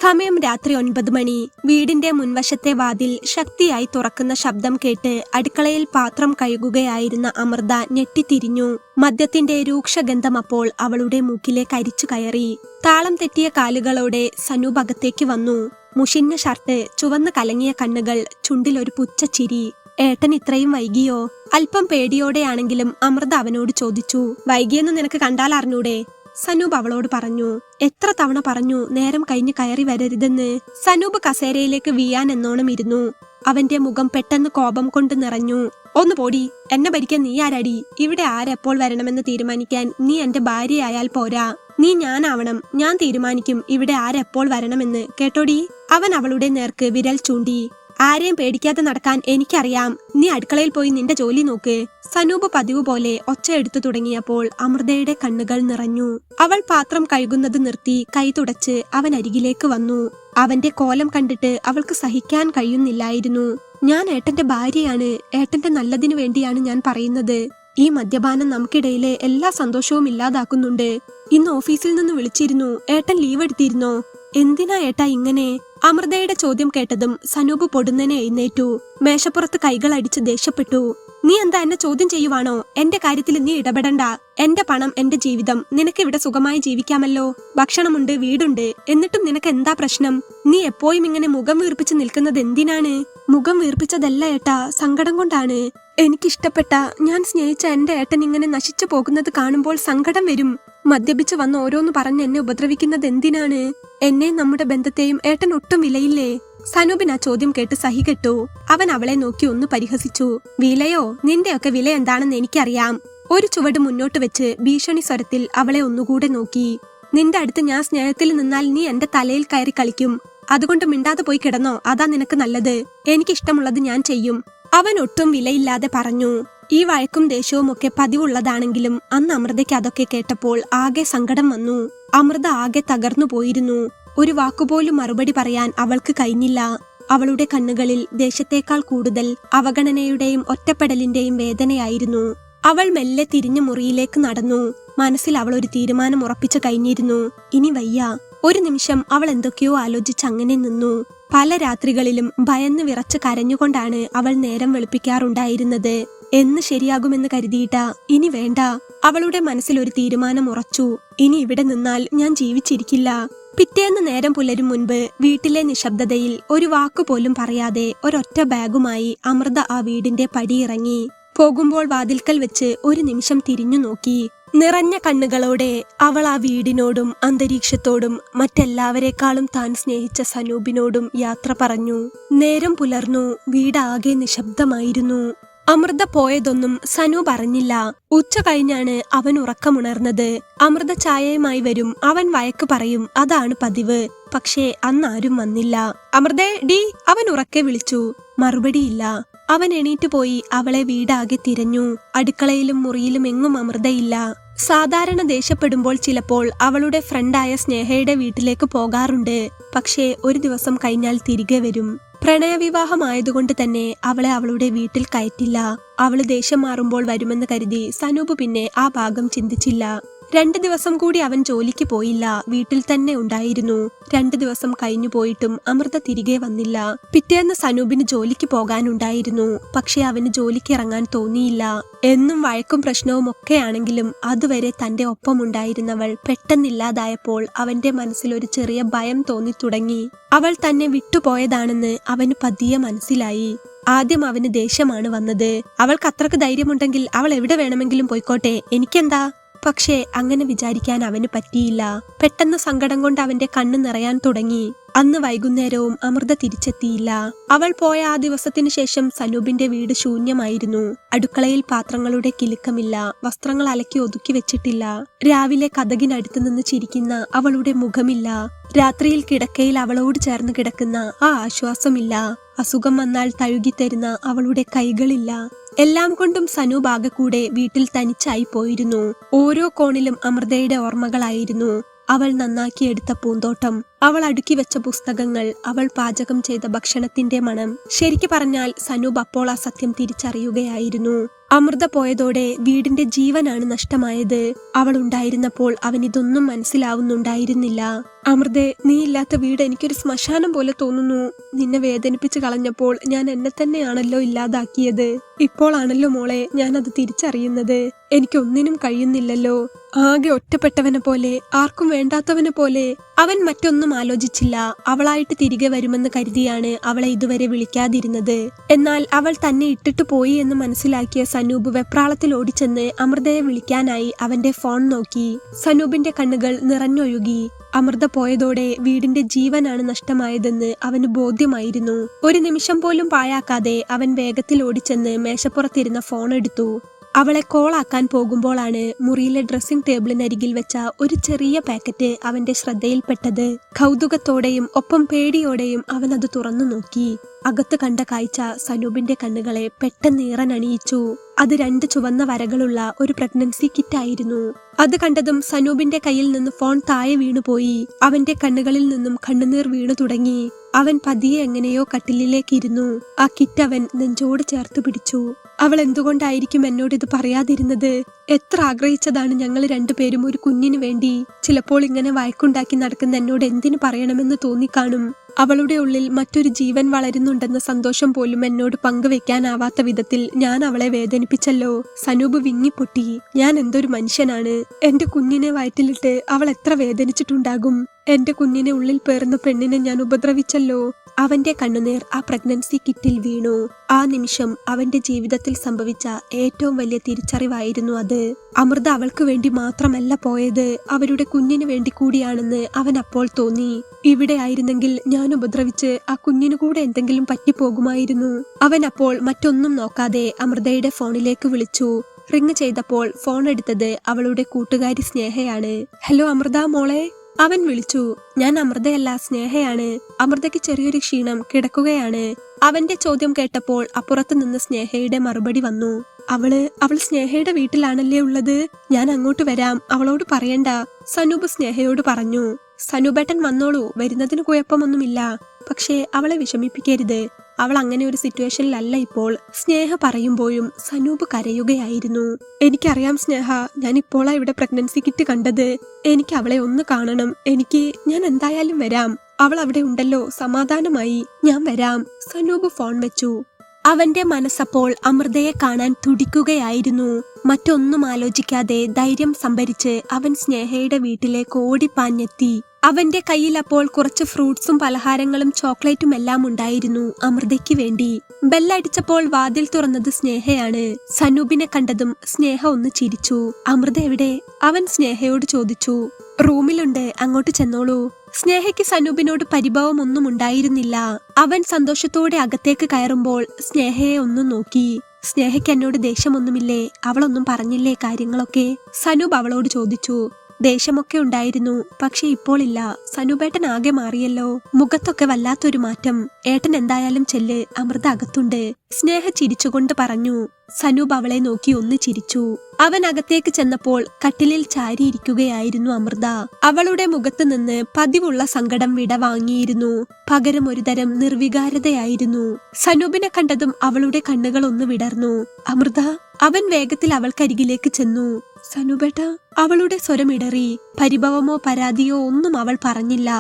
സമയം രാത്രി 9 മണി. വീടിന്റെ മുൻവശത്തെ വാതിൽ ശക്തിയായി തുറക്കുന്ന ശബ്ദം കേട്ട് അടുക്കളയിൽ പാത്രം കഴുകുകയായിരുന്ന അമൃത ഞെട്ടിത്തിരിഞ്ഞു. മദ്യത്തിന്റെ രൂക്ഷഗന്ധം അപ്പോൾ അവളുടെ മൂക്കിലേക്ക് അരിച്ചു കയറി. താളം തെറ്റിയ കാലുകളോടെ സനൂപ് അകത്തേക്ക് വന്നു. മുഷിഞ്ഞ ഷർട്ട്, ചുവന്ന് കലങ്ങിയ കണ്ണുകൾ, ചുണ്ടിലൊരു പുച്ഛച്ചിരി. ഏട്ടൻ ഇത്രയും വൈകിയോ? അല്പം പേടിയോടെയാണെങ്കിലും അമൃത അവനോട് ചോദിച്ചു. വൈകിയെന്ന് നിനക്ക് കണ്ടാൽ അറിഞ്ഞൂടെ? സനൂപ് അവളോട് പറഞ്ഞു. എത്ര തവണ പറഞ്ഞു നേരം കഴിഞ്ഞ് കയറി വരരുതെന്ന്. സനൂപ് കസേരയിലേക്ക് വീയാൻ എന്നോണം ഇരുന്നു. അവന്റെ മുഖം പെട്ടെന്ന് കോപം കൊണ്ട് നിറഞ്ഞു. ഒന്ന് പോടി, എന്നെ ഭരിക്കാൻ നീ ആരാടി? ഇവിടെ ആരെപ്പോൾ വരണമെന്ന് തീരുമാനിക്കാൻ നീ എന്റെ ഭാര്യയായാൽ പോരാ. നീ ഞാനാവണം. ഞാൻ തീരുമാനിക്കും ഇവിടെ ആരെപ്പോൾ വരണമെന്ന്, കേട്ടോടി? അവൻ അവളുടെ നേർക്ക് വിരൽ ചൂണ്ടി. ആരെയും പേടിക്കാതെ നടക്കാൻ എനിക്കറിയാം. നീ അടുക്കളയിൽ പോയി നിന്റെ ജോലി നോക്ക്. സനൂപ് പതിവ് പോലെ ഒച്ച എടുത്തു തുടങ്ങിയപ്പോൾ അമൃതയുടെ കണ്ണുകൾ നിറഞ്ഞു. അവൾ പാത്രം കഴുകുന്നത് നിർത്തി കൈ തുടച്ച് അവൻ അരികിലേക്ക് വന്നു. അവന്റെ കോലം കണ്ടിട്ട് അവൾക്ക് സഹിക്കാൻ കഴിയുന്നില്ലായിരുന്നു. ഞാൻ ഏട്ടന്റെ ഭാര്യയാണ്. ഏട്ടന്റെ നല്ലതിനു വേണ്ടിയാണ് ഞാൻ പറയുന്നത്. ഈ മദ്യപാനം നമുക്കിടയിലെ എല്ലാ സന്തോഷവും ഇല്ലാതാക്കുന്നുണ്ട്. ഇന്ന് ഓഫീസിൽ നിന്ന് വിളിച്ചിരുന്നു. ഏട്ടൻ ലീവ് എടുത്തിരുന്നോ? എന്തിനാ ഏട്ടാ ഇങ്ങനെ? അമൃതയുടെ ചോദ്യം കേട്ടതും സനൂപ് പൊടുന്നനെ എഴുന്നേറ്റു. മേശപ്പുറത്ത് കൈകൾ അടിച്ച് ദേഷ്യപ്പെട്ടു. നീ എന്താ എന്നെ ചോദ്യം ചെയ്യുവാണോ? എന്റെ കാര്യത്തിൽ നീ ഇടപെടണ്ട. എന്റെ പണം, എന്റെ ജീവിതം. നിനക്ക് ഇവിടെ സുഖമായി ജീവിക്കാമല്ലോ. ഭക്ഷണമുണ്ട്, വീടുണ്ട്. എന്നിട്ടും നിനക്ക് എന്താ പ്രശ്നം? നീ എപ്പോഴും ഇങ്ങനെ മുഖം വീർപ്പിച്ച് നിൽക്കുന്നത് എന്തിനാണ്? മുഖം വീർപ്പിച്ചതല്ല ഏട്ടാ, സങ്കടം കൊണ്ടാണ്. എനിക്കിഷ്ടപ്പെട്ട, ഞാൻ സ്നേഹിച്ച എന്റെ ഏട്ടൻ ഇങ്ങനെ നശിച്ചു പോകുന്നത് കാണുമ്പോൾ സങ്കടം വരും. മദ്യപിച്ച് വന്ന് ഓരോന്ന് പറഞ്ഞ് എന്നെ ഉപദ്രവിക്കുന്നത് എന്തിനാണ്? എന്നെ, നമ്മുടെ ബന്ധത്തെയും ഏട്ടൻ ഒട്ടും വിലയില്ലേ? സനൂപിന് ആ ചോദ്യം കേട്ട് സഹികെട്ടു. അവൻ അവളെ നോക്കി ഒന്ന് പരിഹസിച്ചു. വിലയോ? നിന്റെയൊക്കെ വില എന്താണെന്ന് എനിക്കറിയാം. ഒരു ചുവട് മുന്നോട്ട് വെച്ച് ഭീഷണി സ്വരത്തിൽ അവളെ ഒന്നുകൂടെ നോക്കി. നിന്റെ അടുത്ത് ഞാൻ സ്നേഹത്തിൽ നിന്നാൽ നീ എന്റെ തലയിൽ കയറി കളിക്കും. അതുകൊണ്ട് മിണ്ടാതെ പോയി കിടന്നോ, അതാ നിനക്ക് നല്ലത്. എനിക്കിഷ്ടമുള്ളത് ഞാൻ ചെയ്യും. അവൻ ഒട്ടും വിലയില്ലാതെ പറഞ്ഞു. ഈ വഴക്കും ദേഷ്യവും ഒക്കെ പതിവുള്ളതാണെങ്കിലും അന്ന് അമൃതയ്ക്ക് അതൊക്കെ കേട്ടപ്പോൾ ആകെ സങ്കടം വന്നു. അമൃത ആകെ തകർന്നു പോയിരുന്നു. ഒരു വാക്കുപോലും മറുപടി പറയാൻ അവൾക്ക് കഴിഞ്ഞില്ല. അവളുടെ കണ്ണുകളിൽ ദേഷ്യത്തേക്കാൾ കൂടുതൽ അവഗണനയുടെയും ഒറ്റപ്പെടലിന്റെയും വേദനയായിരുന്നു. അവൾ മെല്ലെ തിരിഞ്ഞു മുറിയിലേക്ക് നടന്നു. മനസ്സിൽ അവൾ ഒരു തീരുമാനം ഉറപ്പിച്ചു കഴിഞ്ഞിരുന്നു. ഇനി വയ്യ. ഒരു നിമിഷം അവൾ എന്തൊക്കെയോ ആലോചിച്ച് അങ്ങനെ നിന്നു. പല രാത്രികളിലും ഭയന്ന് വിറച്ച് കരഞ്ഞുകൊണ്ടാണ് അവൾ നേരം വെളുപ്പിക്കാറുണ്ടായിരുന്നത്. എന്ന് ശരിയാകുമെന്ന് കരുതിയിട്ടാ. ഇനി വേണ്ട. അവളുടെ മനസ്സിൽ ഒരു തീരുമാനം ഉറച്ചു. ഇനി ഇവിടെ നിന്നാൽ ഞാൻ ജീവിച്ചിരിക്കില്ല. പിറ്റേന്ന് നേരം പുലരും മുൻപ് വീട്ടിലെ നിശബ്ദതയിൽ ഒരു വാക്കുപോലും പറയാതെ ഒരൊറ്റ ബാഗുമായി അമൃത ആ വീടിന്റെ പടിയിറങ്ങി. പോകുമ്പോൾ വാതിൽക്കൽ വെച്ച് ഒരു നിമിഷം തിരിഞ്ഞു നോക്കി. നിറഞ്ഞ കണ്ണുകളോടെ അവൾ ആ വീടിനോടും അന്തരീക്ഷത്തോടും മറ്റെല്ലാവരെക്കാളും താൻ സ്നേഹിച്ച സനൂപിനോടും യാത്ര പറഞ്ഞു. നേരം പുലർന്നു. വീടാകെ നിശബ്ദമായിരുന്നു. അമൃത പോയതൊന്നും സനൂപ് അറിഞ്ഞില്ല. ഉച്ച കഴിഞ്ഞാണ് അവൻ ഉറക്കമുണർന്നത്. അമൃത ചായയുമായി വരും. അവൻ വഴക്ക് പറയും. അതാണ് പതിവ്. പക്ഷേ അന്നാരും വന്നില്ല. അമൃതേ ഡി, അവൻ ഉറക്കെ വിളിച്ചു. മറുപടിയില്ല. അവൻ എണീറ്റ് പോയി അവളെ വീടാകെ തിരഞ്ഞു. അടുക്കളയിലും മുറിയിലും എങ്ങും അമൃതയില്ല. സാധാരണ ദേഷ്യപ്പെടുമ്പോൾ ചിലപ്പോൾ അവളുടെ ഫ്രണ്ടായ സ്നേഹയുടെ വീട്ടിലേക്ക് പോകാറുണ്ട്. പക്ഷേ ഒരു ദിവസം കഴിഞ്ഞാൽ തിരികെ വരും. പ്രണയവിവാഹമായതുകൊണ്ട് തന്നെ അവളെ അവളുടെ വീട്ടിൽ കയറ്റില്ല. അവള് ദേഷ്യം മാറുമ്പോൾ വരുമെന്ന് കരുതി സനൂപ് പിന്നെ ആ ഭാഗം ചിന്തിച്ചില്ല. 2 ദിവസം കൂടി അവൻ ജോലിക്ക് പോയില്ല. വീട്ടിൽ തന്നെ ഉണ്ടായിരുന്നു. 2 ദിവസം കഴിഞ്ഞു പോയിട്ടും അമൃത തിരികെ വന്നില്ല. പിറ്റേന്ന് സനൂപിന് ജോലിക്ക് പോകാനുണ്ടായിരുന്നു. പക്ഷെ അവന് ജോലിക്ക് ഇറങ്ങാൻ തോന്നിയില്ല. എന്നും വഴക്കും പ്രശ്നവും ഒക്കെയാണെങ്കിലും അതുവരെ തന്റെ ഒപ്പമുണ്ടായിരുന്നവൾ പെട്ടെന്നില്ലാതായപ്പോൾ അവന്റെ മനസ്സിൽ ഒരു ചെറിയ ഭയം തോന്നി തുടങ്ങി. അവൾ തന്നെ വിട്ടുപോയതാണെന്ന് അവന് പതിയെ മനസ്സിലായി. ആദ്യം അവന് ദേഷ്യമാണ് വന്നത്. അവൾക്ക് അത്രക്ക് ധൈര്യമുണ്ടെങ്കിൽ അവൾ എവിടെ വേണമെങ്കിലും പോയിക്കോട്ടെ, എനിക്കെന്താ? പക്ഷേ അങ്ങനെ വിചാരിക്കാൻ അവന് പറ്റിയില്ല. പെട്ടെന്ന് സങ്കടം കൊണ്ട് അവന്റെ കണ്ണ് നിറയാൻ തുടങ്ങി. അന്ന് വൈകുന്നേരവും അമൃത തിരിച്ചെത്തിയില്ല. അവൾ പോയ ആ ദിവസത്തിനു ശേഷം സനൂപിന്റെ വീട് ശൂന്യമായിരുന്നു. അടുക്കളയിൽ പാത്രങ്ങളുടെ കിലുക്കമില്ല. വസ്ത്രങ്ങൾ അലക്കി ഒതുക്കി വെച്ചിട്ടില്ല. രാവിലെ കതകിനടുത്ത് നിന്ന് ചിരിക്കുന്ന അവളുടെ മുഖമില്ല. രാത്രിയിൽ കിടക്കയിൽ അവളോട് ചേർന്ന് കിടക്കുന്ന ആ ആശ്വാസമില്ല. അസുഖം വന്നാൽ തഴുകിത്തരുന്ന അവളുടെ കൈകളില്ല. എല്ലാം കൊണ്ടും സനൂപ് ആകെ കൂടെ വീട്ടിൽ തനിച്ചായി പോയിരുന്നു. ഓരോ കോണിലും അമൃതയുടെ ഓർമ്മകളായിരുന്നു. അവൾ നന്നാക്കിയെടുത്ത പൂന്തോട്ടം, അവൾ അടുക്കി വെച്ച പുസ്തകങ്ങൾ, അവൾ പാചകം ചെയ്ത ഭക്ഷണത്തിന്റെ മണം. ശരിക്കു പറഞ്ഞാൽ സനൂപ് അപ്പോൾ ആ സത്യം തിരിച്ചറിയുകയായിരുന്നു. അമൃത പോയതോടെ വീടിന്റെ ജീവനാണ് നഷ്ടമായത്. അവൾ ഉണ്ടായിരുന്നപ്പോൾ അവൻ ഇതൊന്നും മനസ്സിലാവുന്നുണ്ടായിരുന്നില്ല. അമൃതേ, നീ ഇല്ലാത്ത വീട് എനിക്കൊരു ശ്മശാനം പോലെ തോന്നുന്നു. നിന്നെ വേദനിപ്പിച്ച് കളഞ്ഞപ്പോൾ ഞാൻ എന്നെ തന്നെയാണല്ലോ ഇല്ലാതാക്കിയത്. ഇപ്പോഴാണല്ലോ മോളെ ഞാനത് തിരിച്ചറിയുന്നത്. എനിക്കൊന്നിനും കഴിയുന്നില്ലല്ലോ. ആകെ ഒറ്റപ്പെട്ടവനെ പോലെ, ആർക്കും വേണ്ടാത്തവനെ പോലെ. അവൻ മറ്റൊന്നും ആലോചിച്ചില്ല. അവളായിട്ട് തിരികെ വരുമെന്ന് കരുതിയാണ് അവളെ ഇതുവരെ വിളിക്കാതിരുന്നത്. എന്നാൽ അവൾ തന്നെ ഇട്ടിട്ട് പോയി എന്ന് മനസ്സിലാക്കിയ സനൂപ് വെപ്രാളത്തിൽ ഓടിച്ചെന്ന് അമൃതയെ വിളിക്കാനായി അവന്റെ ഫോൺ നോക്കി. സനൂപിന്റെ കണ്ണുകൾ നിറഞ്ഞൊഴുകി. അമൃത പോയതോടെ വീടിന്റെ ജീവനാണ് നഷ്ടമായതെന്ന് അവന് ബോധ്യമായിരുന്നു. ഒരു നിമിഷം പോലും പാഴാക്കാതെ അവൻ വേഗത്തിൽ ഓടിച്ചെന്ന് മേശപ്പുറത്തിരുന്ന ഫോൺ എടുത്തു. അവളെ കോളാക്കാൻ പോകുമ്പോഴാണ് മുറിയിലെ ഡ്രസ്സിംഗ് ടേബിളിനരികിൽ വെച്ച ഒരു ചെറിയ പാക്കറ്റ് അവന്റെ ശ്രദ്ധയിൽപ്പെട്ടത്. കൗതുകത്തോടെയും ഒപ്പം പേടിയോടെയും അവൻ അത് തുറന്നു നോക്കി. അകത്ത് കണ്ട കാഴ്ച സനൂപിന്റെ കണ്ണുകളെ പെട്ടെന്ന് ഈറനണിയിച്ചു. അത് 2 ചുവന്ന വരകളുള്ള ഒരു പ്രഗ്നൻസി കിറ്റായിരുന്നു. അത് കണ്ടതും സനൂപിന്റെ കയ്യിൽ നിന്ന് ഫോൺ താഴെ വീണുപോയി. അവന്റെ കണ്ണുകളിൽ നിന്നും കണ്ണുനീർ വീണു തുടങ്ങി. അവൻ പതിയെ എങ്ങനെയോ കട്ടിലിലേക്ക് ഇരുന്നു. ആ കിറ്റ് അവൻ നെഞ്ചോട് ചേർത്ത് പിടിച്ചു. അവൾ എന്തുകൊണ്ടായിരിക്കും എന്നോട് ഇത് പറയാതിരുന്നത്? എത്ര ആഗ്രഹിച്ചതാണ് ഞങ്ങൾ 2 പേരും ഒരു കുഞ്ഞിന് വേണ്ടി. ചിലപ്പോൾ ഇങ്ങനെ വഴക്കുണ്ടാക്കി നടക്കുന്ന എന്നോട് എന്തിനു പറയണമെന്ന് തോന്നിക്കാണും. അവളുടെ ഉള്ളിൽ മറ്റൊരു ജീവൻ വളരുന്നുണ്ടെന്ന സന്തോഷം പോലും എന്നോട് പങ്കുവെക്കാനാവാത്ത വിധത്തിൽ ഞാൻ അവളെ വേദനിപ്പിച്ചല്ലോ. സനൂപ് വിങ്ങിപ്പൊട്ടി. ഞാൻ എന്തൊരു മനുഷ്യനാണ്. എന്റെ കുഞ്ഞിനെ വയറ്റിലിട്ട് അവൾ എത്ര വേദനിച്ചിട്ടുണ്ടാകും. എന്റെ കുഞ്ഞിനെ ഉള്ളിൽ പേർന്ന പെണ്ണിനെ ഞാൻ ഉപദ്രവിച്ചല്ലോ. അവന്റെ കണ്ണുനീർ ആ പ്രഗ്നൻസി കിറ്റിൽ വീണു. ആ നിമിഷം അവന്റെ ജീവിതത്തിൽ സംഭവിച്ച ഏറ്റവും വലിയ തിരിച്ചറിവായിരുന്നു അത്. അമൃത അവൾക്ക് വേണ്ടി മാത്രമല്ല പോയത്, അവരുടെ കുഞ്ഞിന് വേണ്ടി കൂടിയാണെന്ന് അവൻ അപ്പോൾ തോന്നി. ഇവിടെ ആയിരുന്നെങ്കിൽ ഞാൻ ഉപദ്രവിച്ച് ആ കുഞ്ഞിനു കൂടെ എന്തെങ്കിലും പറ്റിപ്പോകുമായിരുന്നു. അവൻ അപ്പോൾ മറ്റൊന്നും നോക്കാതെ അമൃതയുടെ ഫോണിലേക്ക് വിളിച്ചു. റിങ് ചെയ്തപ്പോൾ ഫോൺ എടുത്തത് അവളുടെ കൂട്ടുകാരി സ്നേഹയാണ്. ഹലോ അമൃത മോളെ, അവൻ വിളിച്ചു. ഞാൻ അമൃതയല്ല, സ്നേഹയാണ്. അമൃതയ്ക്ക് ചെറിയൊരു ക്ഷീണം, കിടക്കുകയാണ്. അവന്റെ ചോദ്യം കേട്ടപ്പോൾ അപ്പുറത്ത് നിന്ന് സ്നേഹയുടെ മറുപടി വന്നു. അവൾ സ്നേഹയുടെ വീട്ടിലാണല്ലേ ഉള്ളത്. ഞാൻ അങ്ങോട്ട് വരാം, അവളോട് പറയണ്ട. സനൂപ് സ്നേഹയോട് പറഞ്ഞു. സനൂപേട്ടൻ വന്നോളൂ, വരുന്നതിന് കുഴപ്പമൊന്നുമില്ല. പക്ഷേ അവളെ വിഷമിപ്പിക്കരുത്. അവൾ അങ്ങനെ ഒരു സിറ്റുവേഷനിലല്ല ഇപ്പോൾ. സ്നേഹ പറയുമ്പോഴും സനൂപ് കരയുകയായിരുന്നു. എനിക്കറിയാം സ്നേഹ, ഞാൻ ഇപ്പോഴാ ഇവിടെ പ്രഗ്നൻസി കിറ്റ് കണ്ടത്. എനിക്ക് അവളെ ഒന്ന് കാണണം. ഞാൻ എന്തായാലും വരാം. അവൾ അവിടെ ഉണ്ടല്ലോ, സമാധാനമായി. ഞാൻ വരാം. സനൂപ് ഫോൺ വെച്ചു. അവന്റെ മനസ്സപ്പോൾ അമൃതയെ കാണാൻ തുടിക്കുകയായിരുന്നു. മറ്റൊന്നും ആലോചിക്കാതെ ധൈര്യം സംഭരിച്ച് അവൻ സ്നേഹയുടെ വീട്ടിലേക്ക് ഓടിപ്പാഞ്ഞെത്തി. അവന്റെ കയ്യിൽ അപ്പോൾ കുറച്ച് ഫ്രൂട്ട്സും പലഹാരങ്ങളും ചോക്ലേറ്റും എല്ലാം ഉണ്ടായിരുന്നു അമൃതയ്ക്ക് വേണ്ടി. ബെല്ലടിച്ചപ്പോൾ വാതിൽ തുറന്നത് സ്നേഹയാണ്. സനൂപിനെ കണ്ടതും സ്നേഹ ഒന്ന് ചിരിച്ചു. അമൃത എവിടെ? അവൻ സ്നേഹയോട് ചോദിച്ചു. റൂമിലുണ്ട്, അങ്ങോട്ട് ചെന്നോളൂ. സ്നേഹയ്ക്ക് സനൂപിനോട് പരിഭവമൊന്നും ഉണ്ടായിരുന്നില്ല. അവൻ സന്തോഷത്തോടെ അകത്തേക്ക് കയറുമ്പോൾ സ്നേഹയെ ഒന്ന് നോക്കി. സ്നേഹയ്ക്ക് എന്നോട് ദേഷ്യമൊന്നുമില്ലേ? അവളൊന്നും പറഞ്ഞില്ലേ കാര്യങ്ങളൊക്കെ? സനൂപ് അവളോട് ചോദിച്ചു. ദേഷ്യമൊക്കെ ഉണ്ടായിരുന്നു, പക്ഷെ ഇപ്പോൾ ഇല്ല. സനൂപേട്ടൻ ആകെ മാറിയല്ലോ. മുഖത്തൊക്കെ വല്ലാത്തൊരു മാറ്റം. ഏട്ടൻ എന്തായാലും ചെല്ല്, അമൃത അകത്തുണ്ട്. സ്നേഹ ചിരിച്ചുകൊണ്ട് പറഞ്ഞു. സനൂപ് അവളെ നോക്കി ഒന്ന് ചിരിച്ചു. അവൻ അകത്തേക്ക് ചെന്നപ്പോൾ കട്ടിലിൽ ചാരിയിരിക്കുകയായിരുന്നു അമൃത. അവളുടെ മുഖത്ത് നിന്ന് പതിവുള്ള സങ്കടം വിടവാങ്ങിയിരുന്നു. പകരം ഒരുതരം നിർവികാരതയായിരുന്നു. സനൂപിനെ കണ്ടതും അവളുടെ കണ്ണുകൾ ഒന്ന് വിടർന്നു. അമൃത. അവൻ വേഗത്തിൽ അവൾക്കരികിലേക്ക് ചെന്നു. സനൂപേട്ട. അവളുടെ സ്വരമിടറി. പരിഭവമോ പരാതിയോ ഒന്നും അവൾ പറഞ്ഞില്ല.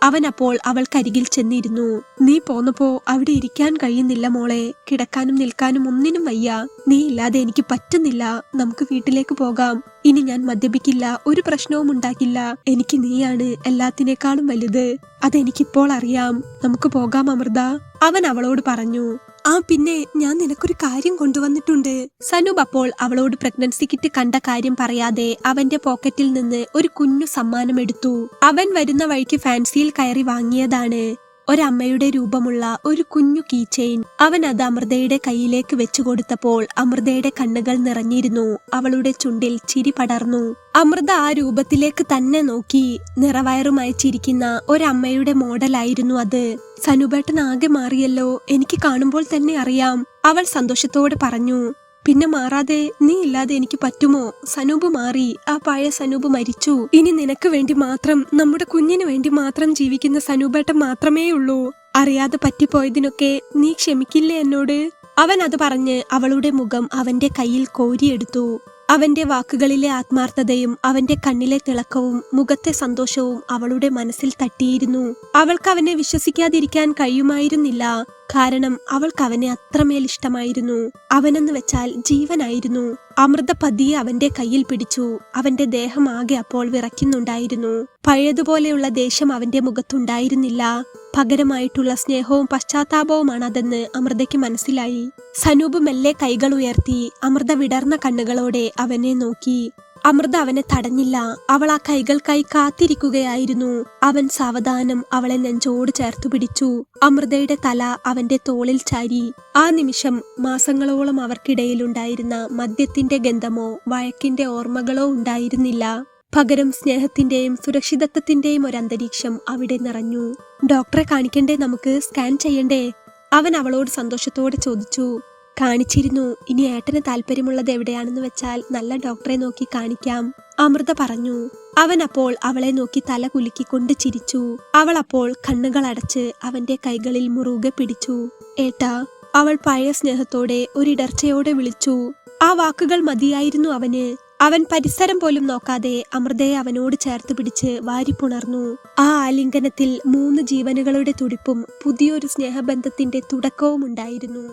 അവൻ അപ്പോൾ അവൾക്കരികിൽ ചെന്നിരുന്നു. നീ പോന്നപ്പോ അവിടെ ഇരിക്കാൻ കഴിയുന്നില്ല മോളെ. കിടക്കാനും നിൽക്കാനും ഒന്നിനും വയ്യ. നീ ഇല്ലാതെ എനിക്ക് പറ്റുന്നില്ല. നമുക്ക് വീട്ടിലേക്ക് പോകാം. ഇനി ഞാൻ മദ്യപിക്കില്ല, ഒരു പ്രശ്നവും ഉണ്ടാക്കില്ല. എനിക്ക് നീയാണ് എല്ലാത്തിനേക്കാളും വലുത്. അതെനിക്കിപ്പോൾ അറിയാം. നമുക്ക് പോകാം അമൃത, അവൻ അവളോട് പറഞ്ഞു. ആ പിന്നെ ഞാൻ നിനക്കൊരു കാര്യം കൊണ്ടുവന്നിട്ടുണ്ട്. സനൂപ് അപ്പോൾ അവളോട് പ്രഗ്നൻസി കിറ്റ് കണ്ട കാര്യം പറയാതെ അവന്റെ പോക്കറ്റിൽ നിന്ന് ഒരു കുഞ്ഞു സമ്മാനം എടുത്തു. അവൻ വരുന്ന വഴിക്ക് ഫാൻസിയിൽ കയറി വാങ്ങിയതാണ്. ഒരമ്മയുടെ രൂപമുള്ള ഒരു കുഞ്ഞു കീ ചെയിൻ. അവൻ അത് അമൃതയുടെ കയ്യിലേക്ക് വെച്ചു കൊടുത്തപ്പോൾ അമൃതയുടെ കണ്ണുകൾ നിറഞ്ഞിരുന്നു. അവളുടെ ചുണ്ടിൽ ചിരി പടർന്നു. അമൃത ആ രൂപത്തിലേക്ക് തന്നെ നോക്കി. നിറവയറുമായി ചിരിക്കുന്ന ഒരമ്മയുടെ മോഡലായിരുന്നു അത്. സനൂപേട്ടൻ ആകെ മാറിയല്ലോ, എനിക്ക് കാണുമ്പോൾ തന്നെ അറിയാം, അവൾ സന്തോഷത്തോടെ പറഞ്ഞു. പിന്നെ മാറാതെ നീ ഇല്ലാതെ എനിക്ക് പറ്റുമോ? സനൂപ് മാറി, ആ പഴയ സനൂപ് മരിച്ചു. ഇനി നിനക്ക് വേണ്ടി മാത്രം, നമ്മുടെ കുഞ്ഞിന് വേണ്ടി മാത്രം ജീവിക്കുന്ന സനൂപേട്ടൻ മാത്രമേ ഉള്ളൂ. അറിയാതെ പറ്റിപ്പോയതിനൊക്കെ നീ ക്ഷമിക്കില്ലേ എന്നോട്? അവൻ അത് പറഞ്ഞ് അവളുടെ മുഖം അവന്റെ കയ്യിൽ കോരിയെടുത്തു. അവന്റെ വാക്കുകളിലെ ആത്മാർത്ഥതയും അവന്റെ കണ്ണിലെ തിളക്കവും മുഖത്തെ സന്തോഷവും അവളുടെ മനസ്സിൽ തട്ടിയിരുന്നു. അവൾക്ക് അവനെ വിശ്വസിക്കാതിരിക്കാൻ കഴിയുമായിരുന്നില്ല. കാരണം അവൾക്ക് അവനെ അത്രമേൽ ഇഷ്ടമായിരുന്നു. അവനെന്ന് വെച്ചാൽ ജീവനായിരുന്നു. അമൃത പതിയെ അവന്റെ കയ്യിൽ പിടിച്ചു. അവന്റെ ദേഹം ആകെ അപ്പോൾ വിറയ്ക്കുന്നുണ്ടായിരുന്നു. പഴയതുപോലെയുള്ള ദേഷ്യം അവന്റെ മുഖത്തുണ്ടായിരുന്നില്ല. പകരമായിട്ടുള്ള സ്നേഹവും പശ്ചാത്താപവുമാണ് അതെന്ന് അമൃതയ്ക്ക് മനസ്സിലായി. സനൂപ് മെല്ലെ കൈകൾ ഉയർത്തി അമൃത വിടർന്ന കണ്ണുകളോടെ അവനെ നോക്കി. അമൃത അവനെ തടഞ്ഞില്ല. അവൾ ആ കൈകൾക്കായി കാത്തിരിക്കുകയായിരുന്നു. അവൻ സാവധാനം അവളെ നെഞ്ചോട് ചേർത്തു പിടിച്ചു. അമൃതയുടെ തല അവന്റെ തോളിൽ ചാരി. ആ നിമിഷം മാസങ്ങളോളം അവർക്കിടയിലുണ്ടായിരുന്ന മദ്യത്തിന്റെ ഗന്ധമോ വഴക്കിന്റെ ഓർമ്മകളോ ഉണ്ടായിരുന്നില്ല. പകരം സ്നേഹത്തിന്റെയും സുരക്ഷിതത്വത്തിന്റെയും ഒരു അന്തരീക്ഷം അവിടെ നിറഞ്ഞു. ഡോക്ടറെ കാണിക്കണ്ടേ? നമുക്ക് സ്കാൻ ചെയ്യണ്ടേ? അവൻ അവളോട് സന്തോഷത്തോടെ ചോദിച്ചു. കാണിച്ചിരുന്നു. ഇനി ഏട്ടന് താല്പര്യമുള്ളത് എവിടെയാണെന്ന് വെച്ചാൽ നല്ല ഡോക്ടറെ നോക്കി കാണിക്കാം, അമൃത പറഞ്ഞു. അവൻ അപ്പോൾ അവളെ നോക്കി തല കുലുക്കിക്കൊണ്ട് ചിരിച്ചു. അവൾ അപ്പോൾ കണ്ണുകൾ അടച്ച് അവന്റെ കൈകളിൽ മുറുകെ പിടിച്ചു. ഏട്ടാ, അവൾ പഴയ സ്നേഹത്തോടെ ഒരിടർച്ചയോടെ വിളിച്ചു. ആ വാക്കുകൾ മതിയായിരുന്നു അവന്. അവൻ പരിസരം പോലും നോക്കാതെ അമൃതയെ അവനോട് ചേർത്ത് പിടിച്ച് വാരിപ്പുണർന്നു. ആ ആലിംഗനത്തിൽ 3 ജീവനുകളുടെ തുടിപ്പും പുതിയൊരു സ്നേഹബന്ധത്തിന്റെ തുടക്കവും ഉണ്ടായിരുന്നു.